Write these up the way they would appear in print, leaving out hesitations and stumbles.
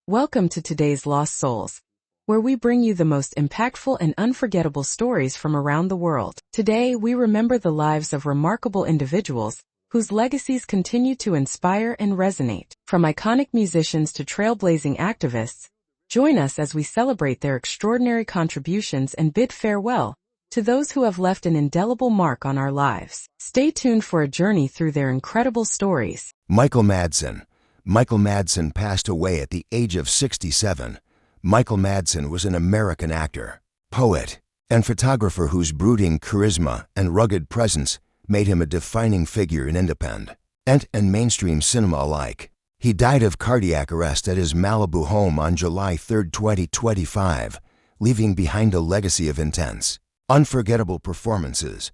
Welcome to today's Lost Souls, where we bring you the most impactful and unforgettable stories from around the world. Today, we remember the lives of remarkable individuals whose legacies continue to inspire and resonate. From iconic musicians to trailblazing activists, join us as we celebrate their extraordinary contributions and bid farewell to those who have left an indelible mark on our lives. Stay tuned for a journey through their incredible stories. Michael Madsen. Michael Madsen passed away at the age of 67. Michael Madsen was an American actor, poet, and photographer whose brooding charisma and rugged presence made him a defining figure in independent and mainstream cinema alike. He died of cardiac arrest at his Malibu home on July 3, 2025, leaving behind a legacy of intense, unforgettable performances.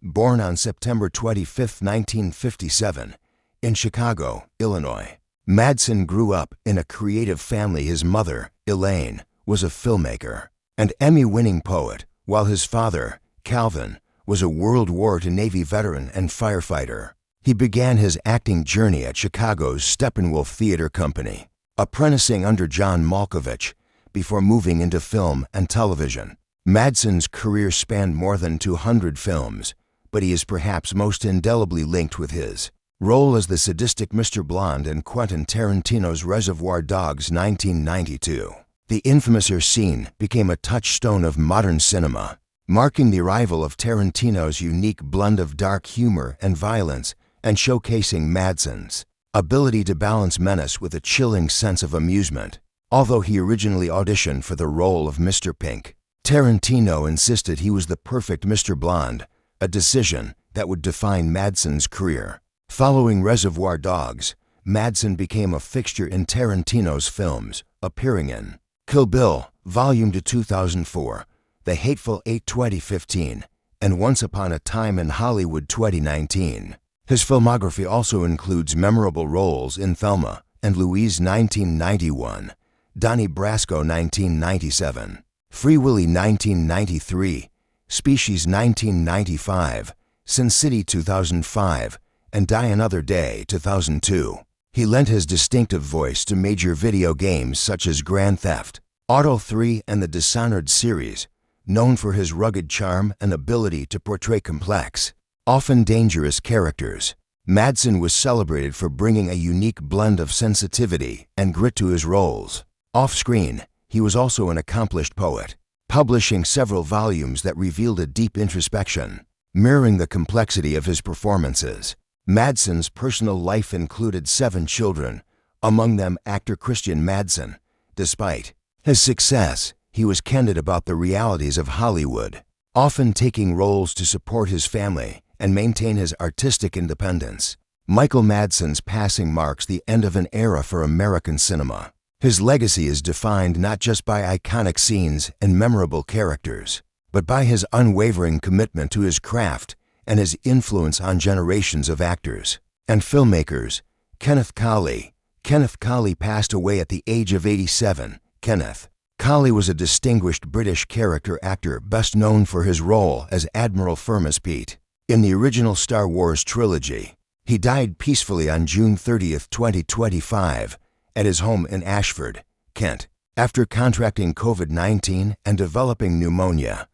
Born on September 25, 1957, in Chicago, Illinois, Madsen grew up in a creative family. His mother, Elaine, was a filmmaker and Emmy-winning poet, while his father, Calvin, was a World War II Navy veteran and firefighter. He began his acting journey at Chicago's Steppenwolf Theater Company, apprenticing under John Malkovich before moving into film and television. Madsen's career spanned more than 200 films, but he is perhaps most indelibly linked with his role as the sadistic Mr. Blonde in Quentin Tarantino's Reservoir Dogs 1992. The infamous scene became a touchstone of modern cinema, marking the arrival of Tarantino's unique blend of dark humor and violence and showcasing Madsen's ability to balance menace with a chilling sense of amusement. Although he originally auditioned for the role of Mr. Pink, Tarantino insisted he was the perfect Mr. Blonde, a decision that would define Madsen's career. Following Reservoir Dogs, Madsen became a fixture in Tarantino's films, appearing in Kill Bill, Volume 2 2004, The Hateful Eight 2015, and Once Upon a Time in Hollywood 2019. His filmography also includes memorable roles in Thelma and Louise 1991, Donnie Brasco 1997, Free Willy 1993, Species 1995, Sin City 2005, and Die Another Day 2002. He lent his distinctive voice to major video games such as Grand Theft Auto 3 and the Dishonored series, known for his rugged charm and ability to portray complex, often dangerous characters. Madsen was celebrated for bringing a unique blend of sensitivity and grit to his roles. Off-screen, he was also an accomplished poet, publishing several volumes that revealed a deep introspection, mirroring the complexity of his performances. Madsen's personal life included 7 children, among them actor Christian Madsen. Despite his success, he was candid about the realities of Hollywood, often taking roles to support his family and maintain his artistic independence. Michael Madsen's passing marks the end of an era for American cinema. His legacy is defined not just by iconic scenes and memorable characters, but by his unwavering commitment to his craft and his influence on generations of actors and filmmakers. Kenneth Colley. Kenneth Colley passed away at the age of 87. Kenneth Colley was a distinguished British character actor best known for his role as Admiral Piett in the original Star Wars trilogy. He died peacefully on June 30, 2025, at his home in Ashford, Kent, after contracting COVID-19 and developing pneumonia.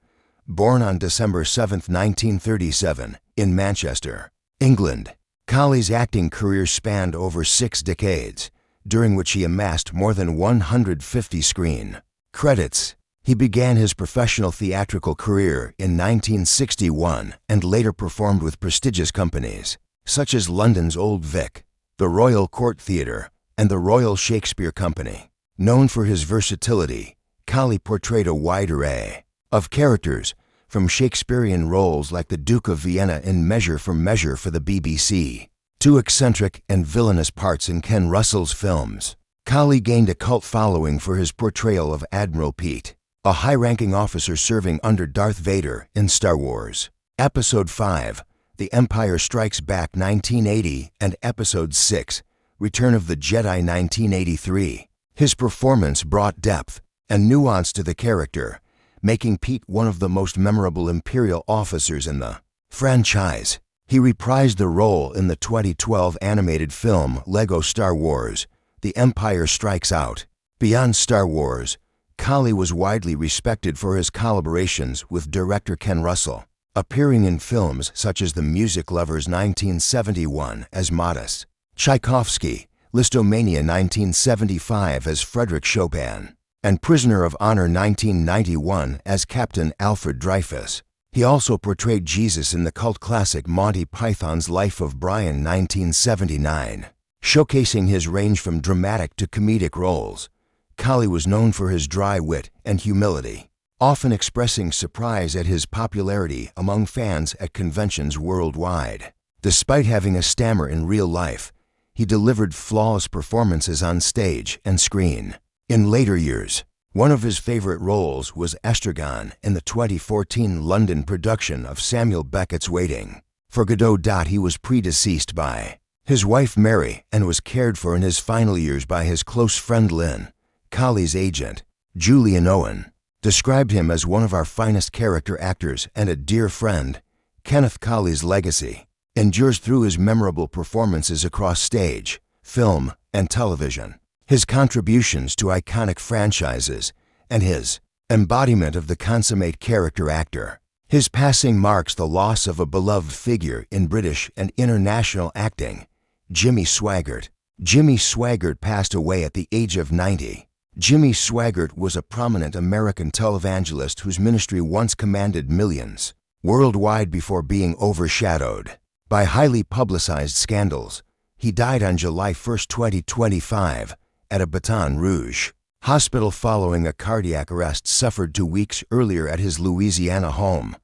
Born on December 7, 1937, in Manchester, England, Colley's acting career spanned over 6 decades, during which he amassed more than 150 screen credits. He began his professional theatrical career in 1961 and later performed with prestigious companies, such as London's Old Vic, the Royal Court Theatre, and the Royal Shakespeare Company. Known for his versatility, Colley portrayed a wide array of characters, from Shakespearean roles like the Duke of Vienna in Measure for Measure for the BBC, to eccentric and villainous parts in Ken Russell's films. Colley gained a cult following for his portrayal of Admiral Piett, a high-ranking officer serving under Darth Vader in Star Wars. Episode 5, The Empire Strikes Back 1980, and Episode 6, Return of the Jedi 1983. His performance brought depth and nuance to the character, making Piett one of the most memorable Imperial officers in the franchise. He reprised the role in the 2012 animated film Lego Star Wars: The Empire Strikes Out, Beyond Star Wars, Colley was widely respected for his collaborations with director Ken Russell, appearing in films such as The Music Lovers 1971 as Modest, Tchaikovsky, Listomania 1975 as Frederick Chopin, and Prisoner of Honor 1991 as Captain Alfred Dreyfus. He also portrayed Jesus in the cult classic Monty Python's Life of Brian 1979. Showcasing his range from dramatic to comedic roles, Colley was known for his dry wit and humility, often expressing surprise at his popularity among fans at conventions worldwide. Despite having a stammer in real life, he delivered flawless performances on stage and screen. In later years, one of his favorite roles was Estragon in the 2014 London production of Samuel Beckett's Waiting for Godot. He was predeceased by his wife Mary and was cared for in his final years by his close friend Lynn. Colley's agent, Julian Owen, described him as one of our finest character actors and a dear friend. Kenneth Colley's legacy endures through his memorable performances across stage, film, and television, his contributions to iconic franchises, and his embodiment of the consummate character actor. His passing marks the loss of a beloved figure in British and international acting, Jimmy Swaggart. Jimmy Swaggart passed away at the age of 90. Jimmy Swaggart was a prominent American televangelist whose ministry once commanded millions worldwide before being overshadowed by highly publicized scandals. He died on July 1, 2025, at a Baton Rouge hospital following a cardiac arrest suffered 2 weeks earlier at his Louisiana home.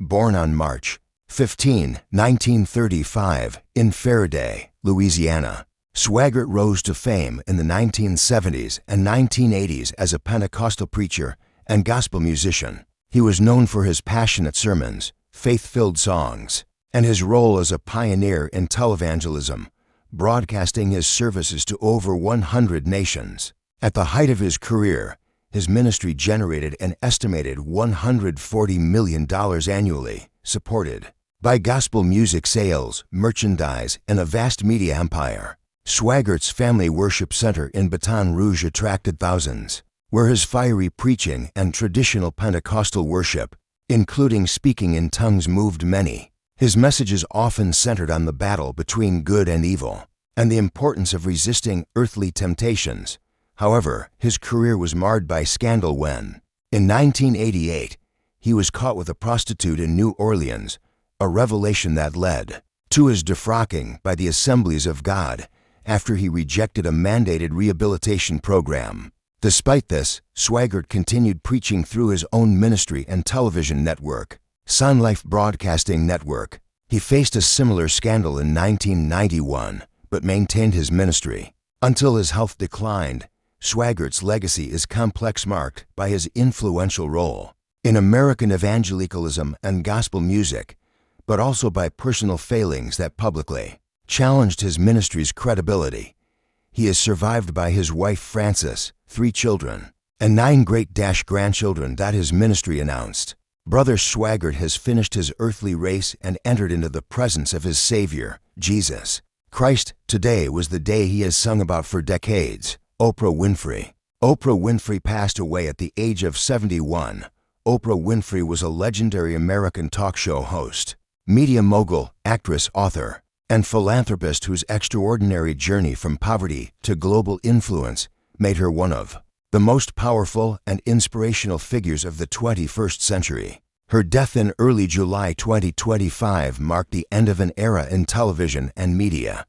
Born on March 15, 1935, in Faraday, Louisiana, Swaggart rose to fame in the 1970s and 1980s as a Pentecostal preacher and gospel musician. He was known for his passionate sermons, faith-filled songs, and his role as a pioneer in televangelism, broadcasting his services to over 100 nations. At the height of his career, his ministry generated an estimated $140 million annually, supported by gospel music sales, merchandise, and a vast media empire. Swaggart's Family Worship Center in Baton Rouge attracted thousands, where his fiery preaching and traditional Pentecostal worship, including speaking in tongues, moved many. His messages often centered on the battle between good and evil, and the importance of resisting earthly temptations. However, his career was marred by scandal when, in 1988, he was caught with a prostitute in New Orleans, a revelation that led to his defrocking by the Assemblies of God after he rejected a mandated rehabilitation program. Despite this, Swaggart continued preaching through his own ministry and television network, Sun Life Broadcasting Network. He faced a similar scandal in 1991, but maintained his ministry until his health declined. Swaggart's legacy is complex, marked by his influential role in American evangelicalism and gospel music, but also by personal failings that publicly challenged his ministry's credibility. He is survived by his wife Frances, 3 children, and 9 great-grandchildren. His ministry announced, Brother Swaggart has finished his earthly race and entered into the presence of his Savior, Jesus Christ. Today was the day he has sung about for decades. Oprah Winfrey. Oprah Winfrey passed away at the age of 71. Oprah Winfrey was a legendary American talk show host, media mogul, actress, author, and philanthropist whose extraordinary journey from poverty to global influence made her one of the most powerful and inspirational figures of the 21st century. Her death in early July 2025 marked the end of an era in television and media.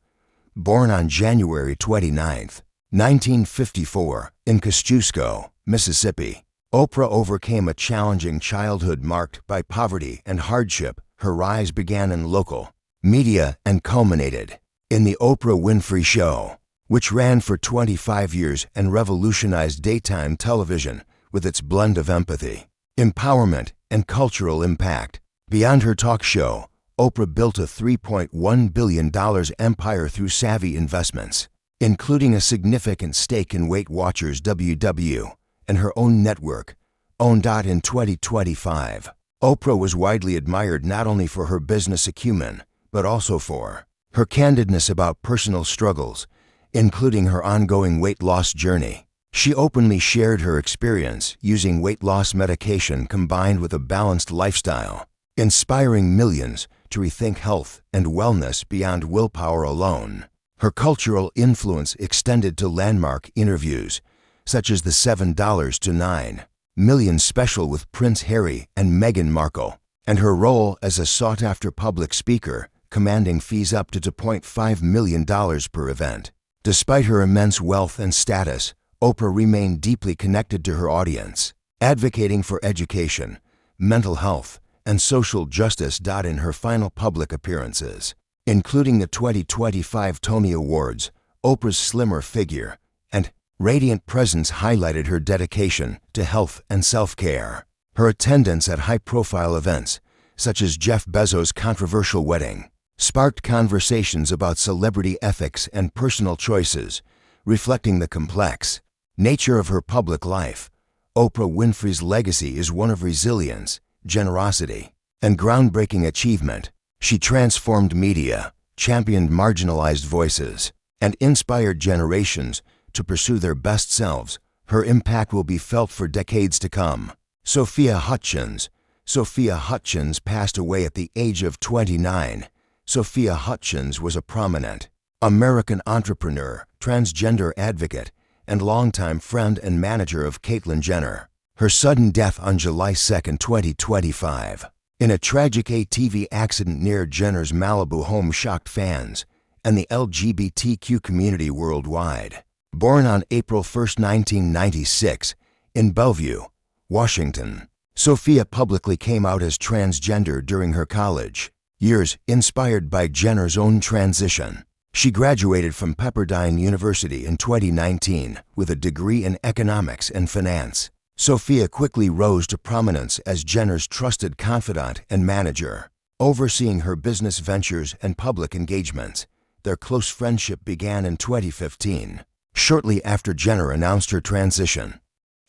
Born on January 29, 1954, in Kosciuszko, Mississippi, Oprah overcame a challenging childhood marked by poverty and hardship. Her rise began in local media and culminated in The Oprah Winfrey Show, which ran for 25 years and revolutionized daytime television with its blend of empathy, empowerment, and cultural impact. Beyond her talk show, Oprah built a $3.1 billion empire through savvy investments, including a significant stake in Weight Watchers WW and her own network, owned. In 2025, Oprah was widely admired not only for her business acumen, but also for her candidness about personal struggles, including her ongoing weight loss journey. She openly shared her experience using weight loss medication combined with a balanced lifestyle, inspiring millions to rethink health and wellness beyond willpower alone. Her cultural influence extended to landmark interviews, such as the $7 to $9 million special with Prince Harry and Meghan Markle, and her role as a sought-after public speaker, commanding fees up to $2.5 million per event. Despite her immense wealth and status, Oprah remained deeply connected to her audience, advocating for education, mental health, and social justice. In her final public appearances, including the 2025 Tony Awards, Oprah's slimmer figure and radiant presence highlighted her dedication to health and self-care. Her attendance at high-profile events, such as Jeff Bezos' controversial wedding, sparked conversations about celebrity ethics and personal choices, reflecting the complex nature of her public life. Oprah Winfrey's legacy is one of resilience, generosity, and groundbreaking achievement. She transformed media, championed marginalized voices, and inspired generations to pursue their best selves. Her impact will be felt for decades to come. Sophia Hutchins. Sophia Hutchins passed away at the age of 29. Sophia Hutchins was a prominent American entrepreneur, transgender advocate, and longtime friend and manager of Caitlyn Jenner. Her sudden death on July 2, 2025, in a tragic ATV accident near Jenner's Malibu home shocked fans and the LGBTQ community worldwide. Born on April 1, 1996, in Bellevue, Washington, Sophia publicly came out as transgender during her college years, inspired by Jenner's own transition. She graduated from Pepperdine University in 2019 with a degree in economics and finance. Sophia quickly rose to prominence as Jenner's trusted confidant and manager, overseeing her business ventures and public engagements. Their close friendship began in 2015, shortly after Jenner announced her transition,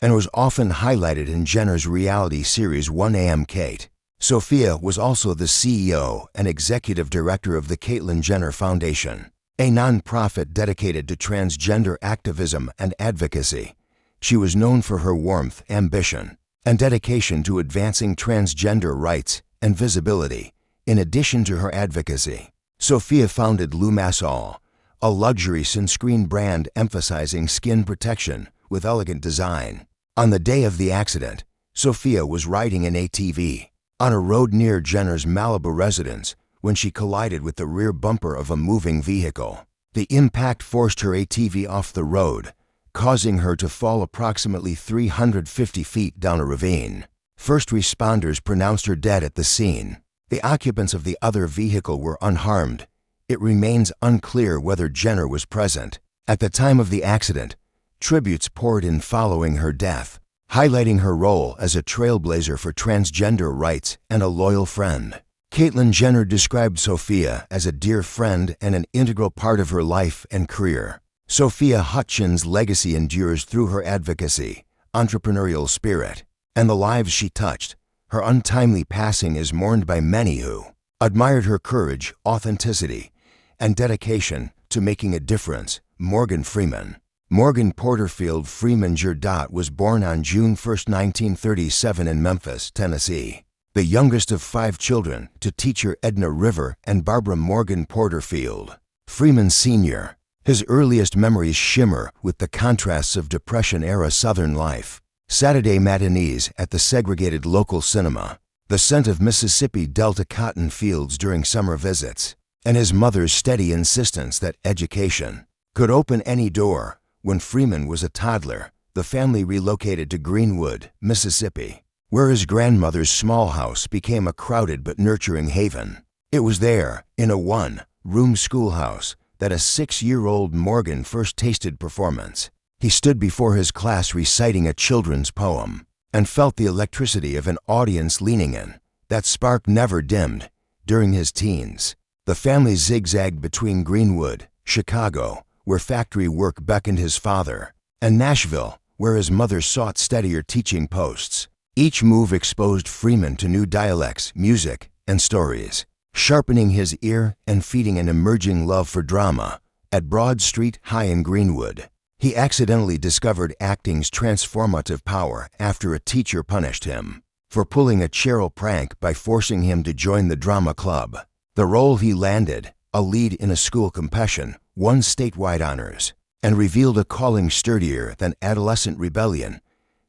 and was often highlighted in Jenner's reality series 1AM Kate. Sophia was also the CEO and executive director of the Caitlyn Jenner Foundation, a nonprofit dedicated to transgender activism and advocacy. She was known for her warmth, ambition, and dedication to advancing transgender rights and visibility. In addition to her advocacy, Sophia founded Lumasol, a luxury sunscreen brand emphasizing skin protection with elegant design. On the day of the accident, Sophia was riding an ATV on a road near Jenner's Malibu residence when she collided with the rear bumper of a moving vehicle. The impact forced her ATV off the road, causing her to fall approximately 350 feet down a ravine. First responders pronounced her dead at the scene. The occupants of the other vehicle were unharmed. It remains unclear whether Jenner was present at the time of the accident. Tributes poured in following her death, highlighting her role as a trailblazer for transgender rights and a loyal friend. Caitlyn Jenner described Sophia as a dear friend and an integral part of her life and career. Sophia Hutchins' legacy endures through her advocacy, entrepreneurial spirit, and the lives she touched. Her untimely passing is mourned by many who admired her courage, authenticity, and dedication to making a difference. Morgan Freeman. Morgan Porterfield Freeman Jr. was born on June 1, 1937 in Memphis, Tennessee, the youngest of 5 children to teacher Edna River and Barbara Morgan Porterfield. Freeman Sr. His earliest memories shimmer with the contrasts of Depression-era Southern life, Saturday matinees at the segregated local cinema, the scent of Mississippi Delta cotton fields during summer visits, and his mother's steady insistence that education could open any door. When Freeman was a toddler, the family relocated to Greenwood, Mississippi, where his grandmother's small house became a crowded but nurturing haven. It was there, in a one-room schoolhouse, that a 6-year-old Morgan first tasted performance. He stood before his class reciting a children's poem and felt the electricity of an audience leaning in. That spark never dimmed. During his teens, the family zigzagged between Greenwood, Chicago, where factory work beckoned his father, and Nashville, where his mother sought steadier teaching posts. Each move exposed Freeman to new dialects, music, and stories, sharpening his ear and feeding an emerging love for drama. At Broad Street High in Greenwood, He accidentally discovered acting's transformative power after a teacher punished him for pulling a Cheryl prank by forcing him to join the drama club. The role he landed, a lead in a school competition, won statewide honors and revealed a calling sturdier than adolescent rebellion,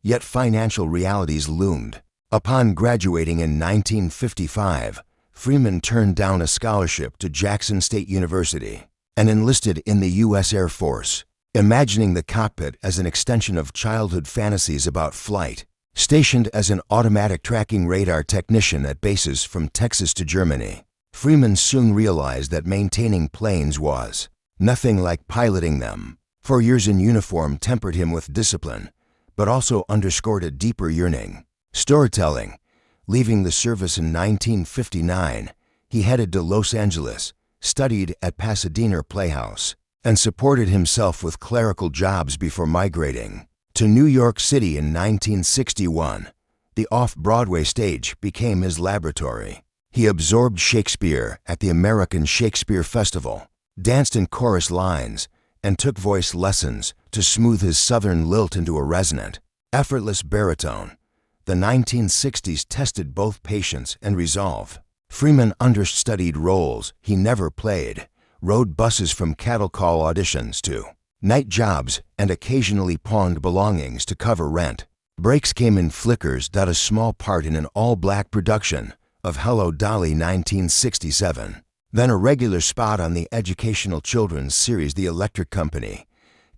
yet financial realities loomed. Upon graduating in 1955, Freeman turned down a scholarship to Jackson State University and enlisted in the U.S. Air Force, imagining the cockpit as an extension of childhood fantasies about flight. Stationed as an automatic tracking radar technician at bases from Texas to Germany, Freeman soon realized that maintaining planes was nothing like piloting them. 4 years in uniform tempered him with discipline, but also underscored a deeper yearning. Storytelling. Leaving the service in 1959, he headed to Los Angeles, studied at Pasadena Playhouse, and supported himself with clerical jobs before migrating to New York City in 1961. The off-Broadway stage became his laboratory. He absorbed Shakespeare at the American Shakespeare Festival, danced in chorus lines, and took voice lessons to smooth his southern lilt into a resonant, effortless baritone. The 1960s tested both patience and resolve. Freeman understudied roles he never played, rode buses from cattle call auditions to night jobs, and occasionally pawned belongings to cover rent. Breaks came in flickers. A small part in an all-black production of Hello, Dolly 1967. Then a regular spot on the educational children's series The Electric Company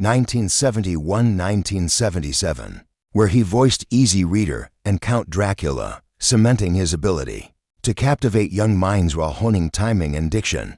1971-1977, where he voiced Easy Reader and Count Dracula, cementing his ability to captivate young minds while honing timing and diction.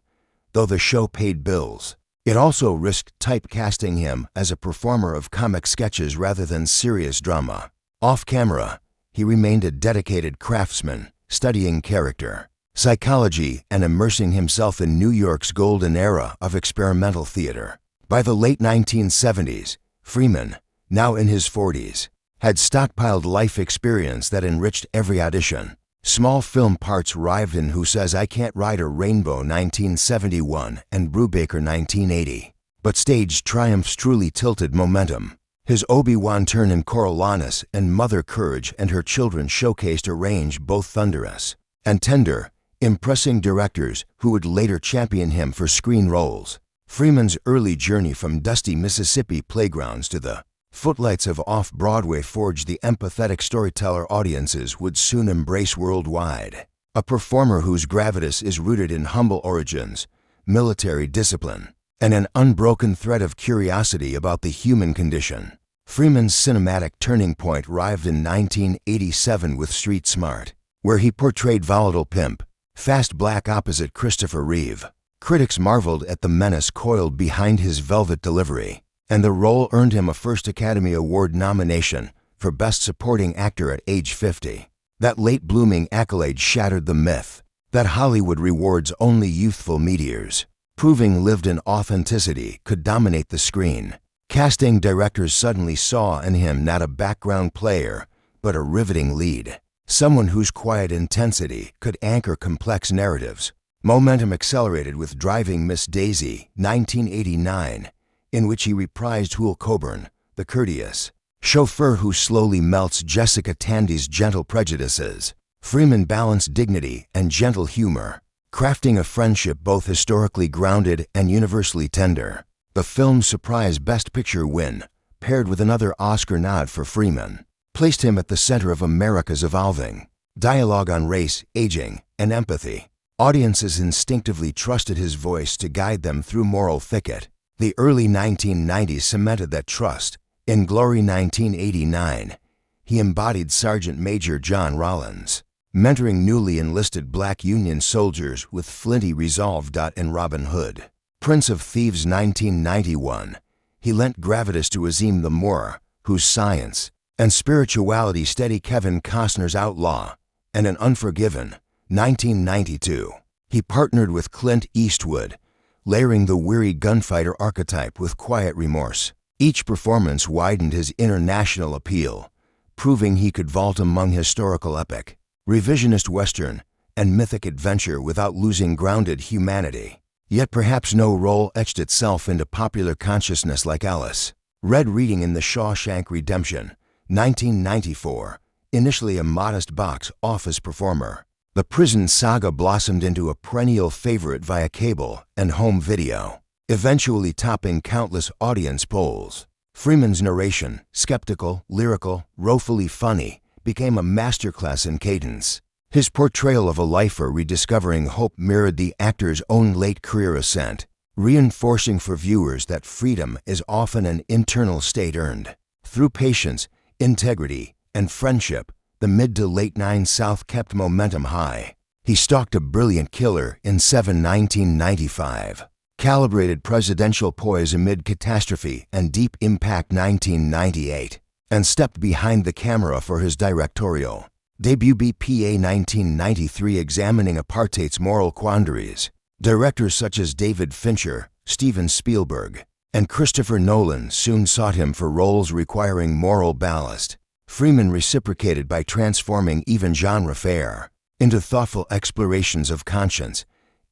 Though the show paid bills, it also risked typecasting him as a performer of comic sketches rather than serious drama. Off camera, he remained a dedicated craftsman, studying character, psychology, and immersing himself in New York's golden era of experimental theater. By the late 1970s, Freeman, now in his 40s, had stockpiled life experience that enriched every audition. Small film parts arrived in Who Says I Can't Ride a Rainbow 1971 and Brubaker 1980. But stage triumphs truly tilted momentum. His Obi-Wan turn in Coriolanus and Mother Courage and Her Children showcased a range both thunderous and tender, impressing directors who would later champion him for screen roles. Freeman's early journey from dusty Mississippi playgrounds to the footlights of off-Broadway forged the empathetic storyteller audiences would soon embrace worldwide. A performer whose gravitas is rooted in humble origins, military discipline, and an unbroken thread of curiosity about the human condition. Freeman's cinematic turning point arrived in 1987 with Street Smart, where he portrayed volatile pimp, Fast Black opposite Christopher Reeve. Critics marveled at the menace coiled behind his velvet delivery, and the role earned him a first Academy Award nomination for Best Supporting Actor at age 50. That late-blooming accolade shattered the myth that Hollywood rewards only youthful meteors, proving lived-in authenticity could dominate the screen. Casting directors suddenly saw in him not a background player, but a riveting lead, someone whose quiet intensity could anchor complex narratives. Momentum accelerated with Driving Miss Daisy, 1989, in which he reprised Hool Coburn, the courteous chauffeur who slowly melts Jessica Tandy's gentle prejudices. Freeman balanced dignity and gentle humor, crafting a friendship both historically grounded and universally tender. The film's surprise Best Picture win, paired with another Oscar nod for Freeman, placed him at the center of America's evolving dialogue on race, aging, and empathy. Audiences instinctively trusted his voice to guide them through moral thicket. The early 1990s cemented that trust. In Glory 1989, he embodied Sergeant Major John Rollins, mentoring newly enlisted black Union soldiers with flinty resolve. In Robin Hood, Prince of Thieves 1991, he lent gravitas to Azim the Moor, whose science and spirituality steady Kevin Costner's Outlaw, and in Unforgiven 1992, he partnered with Clint Eastwood, layering the weary gunfighter archetype with quiet remorse. Each performance widened his international appeal, proving he could vault among historical epic, revisionist Western, and mythic adventure without losing grounded humanity. Yet perhaps no role etched itself into popular consciousness like Alice. Read reading in The Shawshank Redemption, 1994, initially a modest box office performer. The prison saga blossomed into a perennial favorite via cable and home video, eventually topping countless audience polls. Freeman's narration, skeptical, lyrical, woefully funny, became a masterclass in cadence. His portrayal of a lifer rediscovering hope mirrored the actor's own late career ascent, reinforcing for viewers that freedom is often an internal state earned through patience, integrity, and friendship. The mid to late 90s South kept momentum high. He stalked a brilliant killer in 1995, calibrated presidential poise amid catastrophe and deep impact 1998, and stepped behind the camera for his directorial debut BPA 1993 examining apartheid's moral quandaries. Directors such as David Fincher, Steven Spielberg, and Christopher Nolan soon sought him for roles requiring moral ballast. Freeman reciprocated by transforming even genre fare into thoughtful explorations of conscience.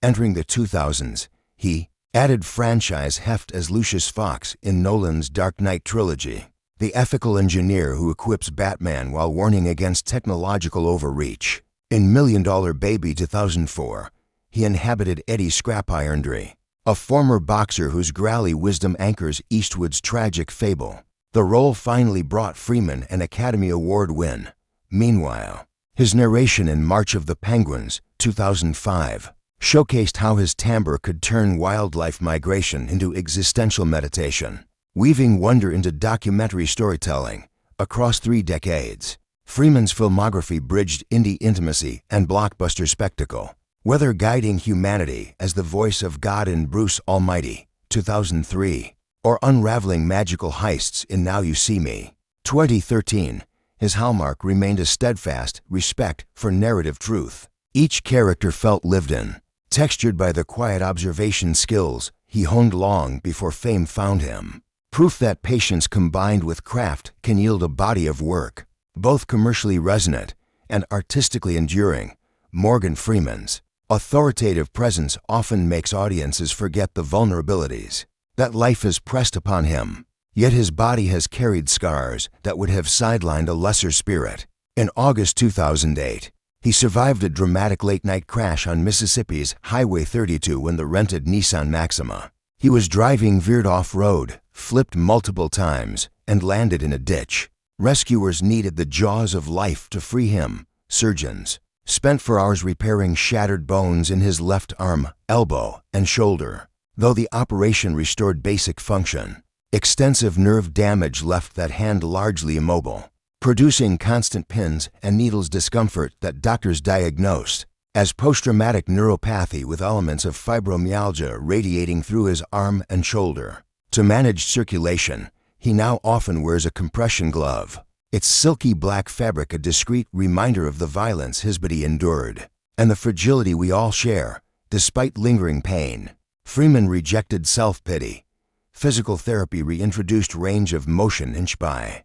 Entering the 2000s, he added franchise heft as Lucius Fox in Nolan's Dark Knight trilogy, the ethical engineer who equips Batman while warning against technological overreach. In $1 Million Baby 2004, he inhabited Eddie Scrap Irondery, a former boxer whose growly wisdom anchors Eastwood's tragic fable. The role finally brought Freeman an Academy Award win. Meanwhile, his narration in March of the Penguins, 2005, showcased how his timbre could turn wildlife migration into existential meditation, weaving wonder into documentary storytelling across 3 decades. Freeman's filmography bridged indie intimacy and blockbuster spectacle, whether guiding humanity as the voice of God in Bruce Almighty, 2003, or unraveling magical heists in Now You See Me, 2013, his hallmark remained a steadfast respect for narrative truth. Each character felt lived in, textured by the quiet observation skills he honed long before fame found him. Proof that patience combined with craft can yield a body of work, both commercially resonant and artistically enduring. Morgan Freeman's authoritative presence often makes audiences forget the vulnerabilities that life has pressed upon him, yet his body has carried scars that would have sidelined a lesser spirit. In August 2008, he survived a dramatic late-night crash on Mississippi's Highway 32 when the rented Nissan Maxima he was driving veered off-road, flipped multiple times, and landed in a ditch. Rescuers needed the jaws of life to free him. Surgeons spent 4 hours repairing shattered bones in his left arm, elbow, and shoulder. Though the operation restored basic function, extensive nerve damage left that hand largely immobile, producing constant pins and needles discomfort that doctors diagnosed as post-traumatic neuropathy with elements of fibromyalgia radiating through his arm and shoulder. To manage circulation, he now often wears a compression glove, its silky black fabric a discreet reminder of the violence his body endured and the fragility we all share, despite lingering pain. Freeman rejected self-pity. Physical therapy reintroduced range of motion inch by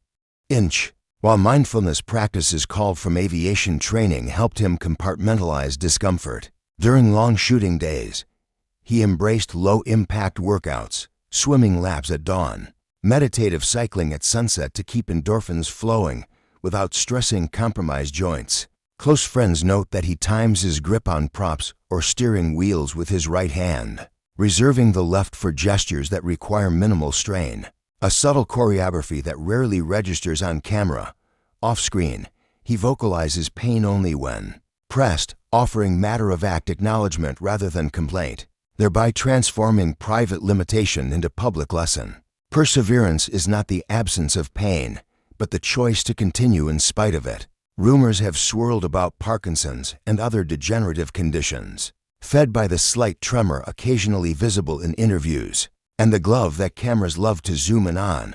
inch, while mindfulness practices called from aviation training helped him compartmentalize discomfort. During long shooting days, he embraced low-impact workouts, swimming laps at dawn, meditative cycling at sunset to keep endorphins flowing without stressing compromised joints. Close friends note that he times his grip on props or steering wheels with his right hand, reserving the left for gestures that require minimal strain. A subtle choreography that rarely registers on camera. Off-screen, he vocalizes pain only when pressed, offering matter-of-fact acknowledgement rather than complaint, thereby transforming private limitation into public lesson. Perseverance is not the absence of pain, but the choice to continue in spite of it. Rumors have swirled about Parkinson's and other degenerative conditions, fed by the slight tremor occasionally visible in interviews, and the glove that cameras love to zoom in on.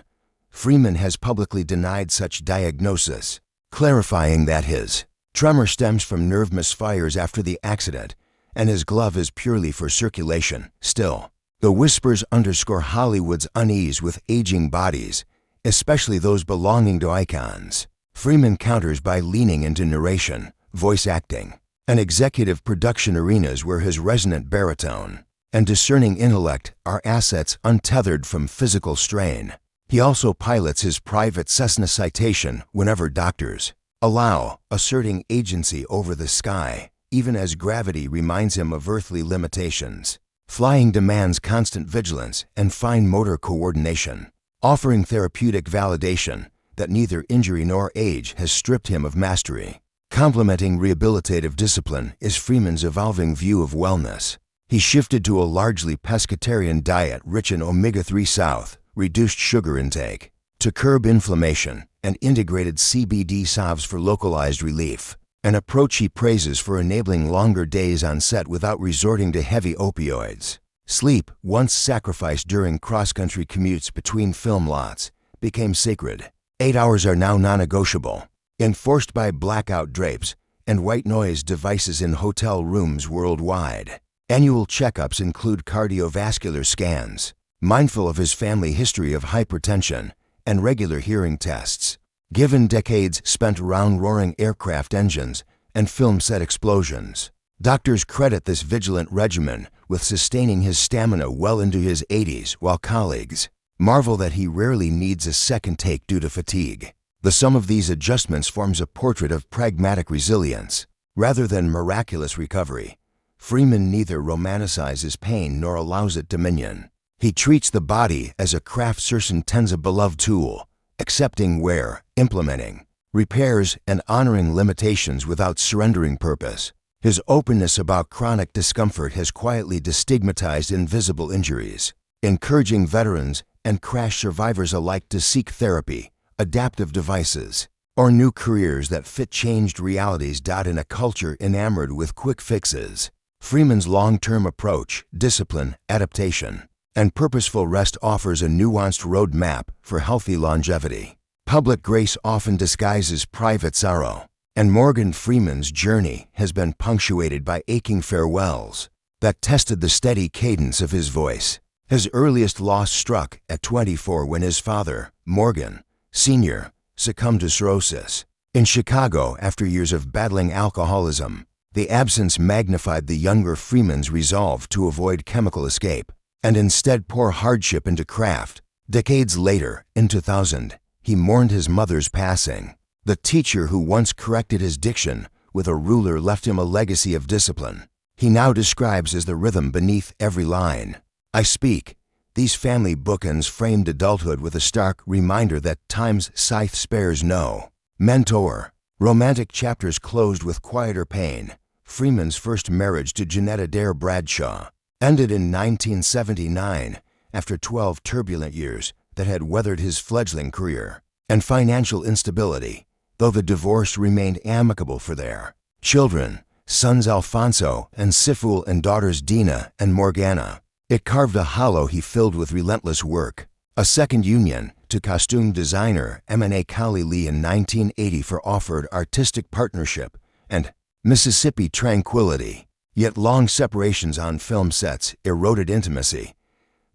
Freeman has publicly denied such diagnosis, clarifying that his tremor stems from nerve misfires after the accident, and his glove is purely for circulation. Still, the whispers underscore Hollywood's unease with aging bodies, especially those belonging to icons. Freeman counters by leaning into narration, voice acting, and executive production arenas where his resonant baritone and discerning intellect are assets untethered from physical strain. He also pilots his private Cessna Citation whenever doctors allow, asserting agency over the sky, even as gravity reminds him of earthly limitations. Flying demands constant vigilance and fine motor coordination, offering therapeutic validation that neither injury nor age has stripped him of mastery. Complementing rehabilitative discipline is Freeman's evolving view of wellness. He shifted to a largely pescatarian diet rich in omega-3 south, reduced sugar intake, to curb inflammation, and integrated CBD salves for localized relief, an approach he praises for enabling longer days on set without resorting to heavy opioids. Sleep, once sacrificed during cross-country commutes between film lots, became sacred. 8 hours are now non-negotiable, enforced by blackout drapes and white noise devices in hotel rooms worldwide. Annual checkups include cardiovascular scans, mindful of his family history of hypertension, and regular hearing tests. Given decades spent around roaring aircraft engines and film set explosions, doctors credit this vigilant regimen with sustaining his stamina well into his 80s, while colleagues marvel that he rarely needs a second take due to fatigue. The sum of these adjustments forms a portrait of pragmatic resilience. Rather than miraculous recovery, Freeman neither romanticizes pain nor allows it dominion. He treats the body as a craftsperson tends a beloved tool, accepting wear, implementing repairs, and honoring limitations without surrendering purpose. His openness about chronic discomfort has quietly destigmatized invisible injuries, encouraging veterans and crash survivors alike to seek therapy, adaptive devices, or new careers that fit changed realities. In a culture enamored with quick fixes, Freeman's long-term approach, discipline, adaptation, and purposeful rest offers a nuanced roadmap for healthy longevity. Public grace often disguises private sorrow, and Morgan Freeman's journey has been punctuated by aching farewells that tested the steady cadence of his voice. His earliest loss struck at 24 when his father, Morgan Sr., succumbed to cirrhosis. In Chicago, after years of battling alcoholism, the absence magnified the younger Freeman's resolve to avoid chemical escape and instead pour hardship into craft. Decades later, in 2000, he mourned his mother's passing. The teacher who once corrected his diction with a ruler left him a legacy of discipline. He now describes as the rhythm beneath every line. I speak. These family bookends framed adulthood with a stark reminder that time's scythe spares no mentor. Romantic chapters closed with quieter pain. Freeman's first marriage to Janetta Dare Bradshaw ended in 1979 after 12 turbulent years that had weathered his fledgling career and financial instability, though the divorce remained amicable for their children, sons Alfonso and Siful and daughters Dina and Morgana. It carved a hollow he filled with relentless work. A second union to costume designer M.N.A. Colley Lee in 1980 for offered artistic partnership and Mississippi tranquility. Yet long separations on film sets eroded intimacy.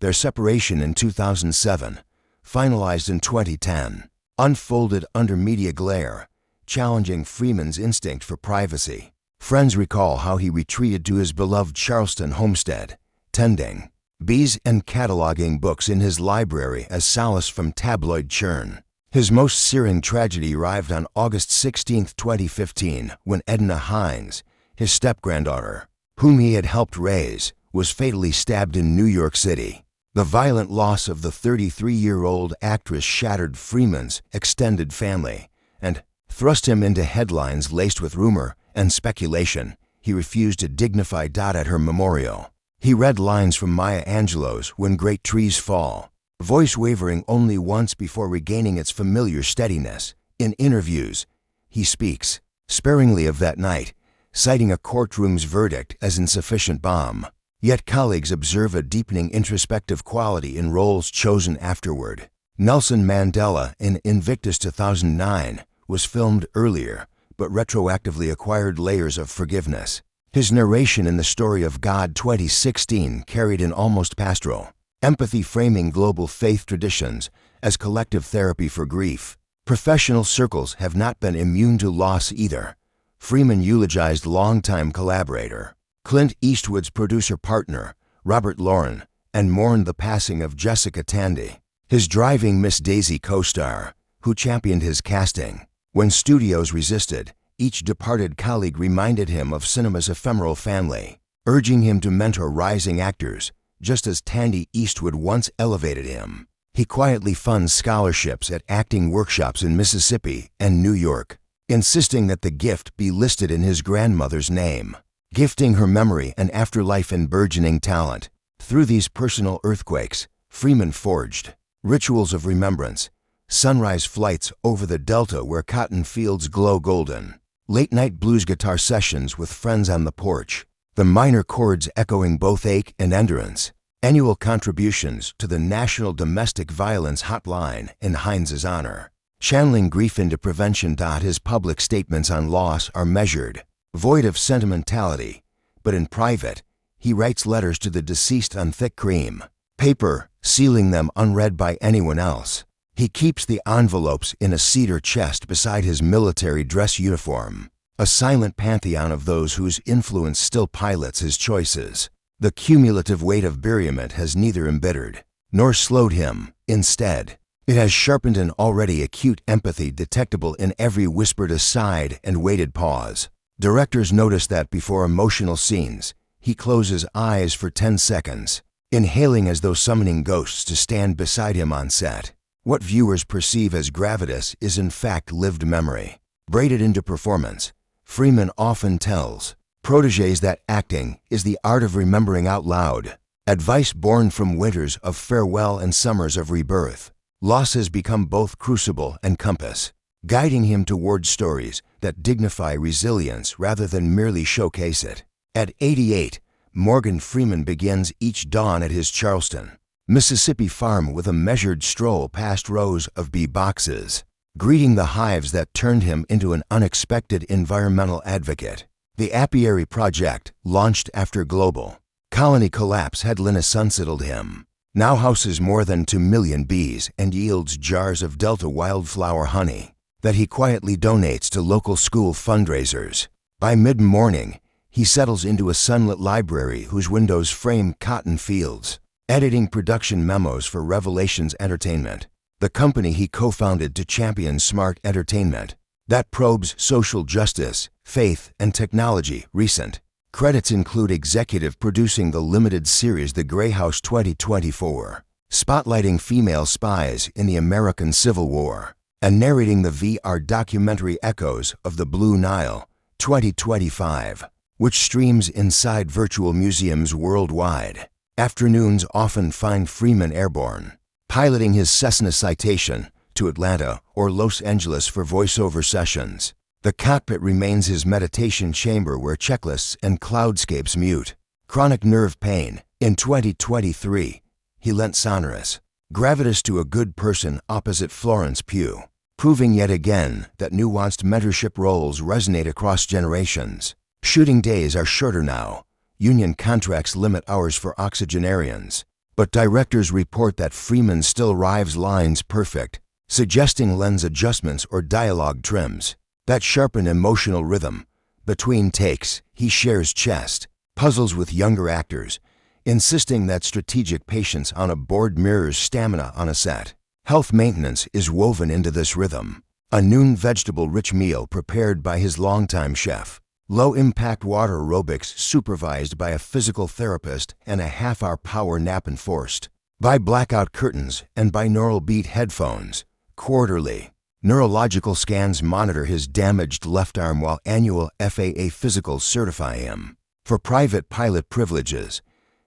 Their separation in 2007, finalized in 2010, unfolded under media glare, challenging Freeman's instinct for privacy. Friends recall how he retreated to his beloved Charleston homestead, tending bees and cataloging books in his library as solace from tabloid churn. His most searing tragedy arrived on August 16, 2015, when Edna Hines, his step-granddaughter, whom he had helped raise, was fatally stabbed in New York City. The violent loss of the 33-year-old actress shattered Freeman's extended family and thrust him into headlines laced with rumor and speculation. He refused to dignify at her memorial. He read lines from Maya Angelou's When Great Trees Fall, voice wavering only once before regaining its familiar steadiness. In interviews, he speaks sparingly of that night, citing a courtroom's verdict as insufficient balm. Yet colleagues observe a deepening introspective quality in roles chosen afterward. Nelson Mandela in Invictus 2009 was filmed earlier, but retroactively acquired layers of forgiveness. His narration in The Story of God 2016 carried an almost pastoral empathy, framing global faith traditions as collective therapy for grief. Professional circles have not been immune to loss either. Freeman eulogized longtime collaborator Clint Eastwood's producer partner, Robert Lauren, and mourned the passing of Jessica Tandy, His driving Miss Daisy co-star, who championed his casting. When studios resisted, each departed colleague reminded him of cinema's ephemeral family, urging him to mentor rising actors, just as Tandy Eastwood once elevated him. He quietly funds scholarships at acting workshops in Mississippi and New York, insisting that the gift be listed in his grandmother's name, gifting her memory and afterlife and burgeoning talent. Through these personal earthquakes, Freeman forged rituals of remembrance, sunrise flights over the Delta where cotton fields glow golden, late-night blues guitar sessions with friends on the porch, the minor chords echoing both ache and endurance, annual contributions to the National Domestic Violence Hotline in Heinz's honor, channeling grief into prevention. His public statements on loss are measured, void of sentimentality, but in private, he writes letters to the deceased on thick cream paper, sealing them unread by anyone else. He keeps the envelopes in a cedar chest beside his military dress uniform, a silent pantheon of those whose influence still pilots his choices. The cumulative weight of bereavement has neither embittered nor slowed him. Instead, it has sharpened an already acute empathy detectable in every whispered aside and waited pause. Directors notice that before emotional scenes, he closes eyes for 10 seconds, inhaling as though summoning ghosts to stand beside him on set. What viewers perceive as gravitas is in fact lived memory, braided into performance. Freeman often tells protégés that acting is the art of remembering out loud, advice born from winters of farewell and summers of rebirth. Loss has become both crucible and compass, guiding him toward stories that dignify resilience rather than merely showcase it. At 88, Morgan Freeman begins each dawn at his Charleston, Mississippi farm with a measured stroll past rows of bee boxes, greeting the hives that turned him into an unexpected environmental advocate. The Apiary Project, launched after global colony collapse had renaissanced him, now houses more than 2 million bees and yields jars of Delta wildflower honey that he quietly donates to local school fundraisers. By mid-morning, he settles into a sunlit library whose windows frame cotton fields, editing production memos for Revelations Entertainment, the company he co-founded to champion smart entertainment that probes social justice, faith, and technology. Recent credits include executive producing the limited series The Grey House 2024, spotlighting female spies in the American Civil War, and narrating the VR documentary Echoes of the Blue Nile 2025, which streams inside virtual museums worldwide. Afternoons often find Freeman airborne, piloting his Cessna Citation to Atlanta or Los Angeles for voiceover sessions. The cockpit remains his meditation chamber where checklists and cloudscapes mute. Chronic nerve pain. In 2023, he lent sonorous gravitas to a good person opposite Florence Pugh, proving yet again that nuanced mentorship roles resonate across generations. Shooting days are shorter now. Union contracts limit hours for oxygenarians, but directors report that Freeman still rives lines perfect, suggesting lens adjustments or dialogue trims that sharpen emotional rhythm. Between takes, he shares chest puzzles with younger actors, insisting that strategic patience on a board mirrors stamina on a set. Health maintenance is woven into this rhythm. A noon vegetable-rich meal prepared by his longtime chef, low-impact water aerobics supervised by a physical therapist, and a half-hour power nap enforced by blackout curtains and binaural beat headphones. Quarterly, neurological scans monitor his damaged left arm while annual FAA physicals certify him for private pilot privileges.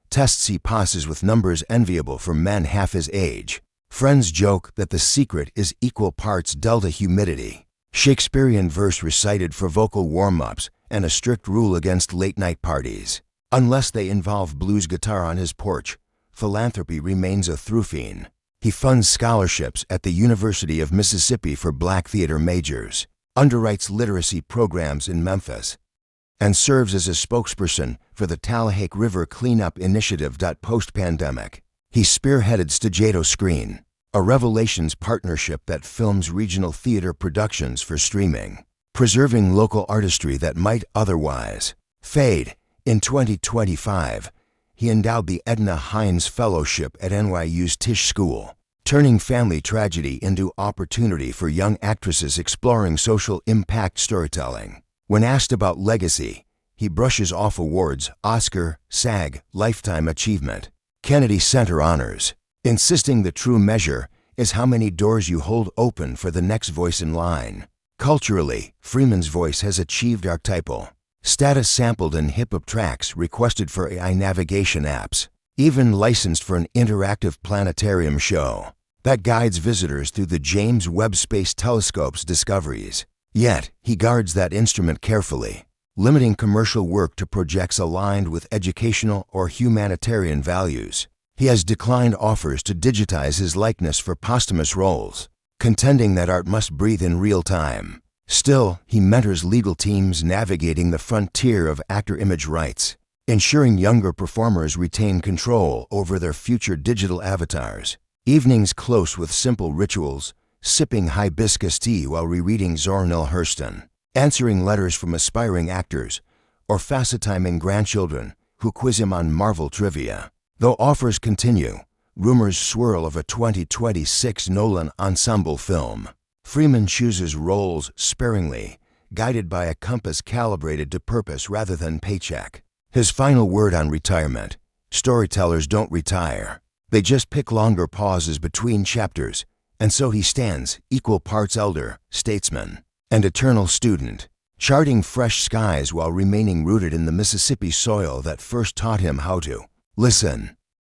Tests he passes with numbers enviable for men half his age. Friends joke that the secret is equal parts Delta humidity, Shakespearean verse recited for vocal warm-ups, and a strict rule against late-night parties, unless they involve blues guitar on his porch. Philanthropy remains a through-fiend. He funds scholarships at the University of Mississippi for black theater majors, underwrites literacy programs in Memphis, and serves as a spokesperson for the Tallahassee River Cleanup Initiative. Post-pandemic, he spearheaded Stageto Screen, a Revelations partnership that films regional theater productions for streaming, preserving local artistry that might otherwise fade. In 2025, he endowed the Edna Hines Fellowship at NYU's Tisch School, turning family tragedy into opportunity for young actresses exploring social impact storytelling. When asked about legacy, he brushes off awards, Oscar, SAG, Lifetime Achievement, Kennedy Center honors, insisting the true measure is how many doors you hold open for the next voice in line. Culturally, Freeman's voice has achieved archetypal status, sampled in hip-hop tracks requested for AI navigation apps, even licensed for an interactive planetarium show that guides visitors through the James Webb Space Telescope's discoveries. Yet, he guards that instrument carefully, limiting commercial work to projects aligned with educational or humanitarian values. He has declined offers to digitize his likeness for posthumous roles, contending that art must breathe in real time. Still, he mentors legal teams navigating the frontier of actor image rights, ensuring younger performers retain control over their future digital avatars. Evenings close with simple rituals, sipping hibiscus tea while rereading Zora Neale Hurston, answering letters from aspiring actors, or facetiming grandchildren who quiz him on Marvel trivia. Though offers continue, rumors swirl of a 2026 Nolan ensemble film. Freeman chooses roles sparingly, guided by a compass calibrated to purpose rather than paycheck. His final word on retirement: storytellers don't retire. They just pick longer pauses between chapters, and so he stands, equal parts elder, statesman, and eternal student, charting fresh skies while remaining rooted in the Mississippi soil that first taught him how to listen.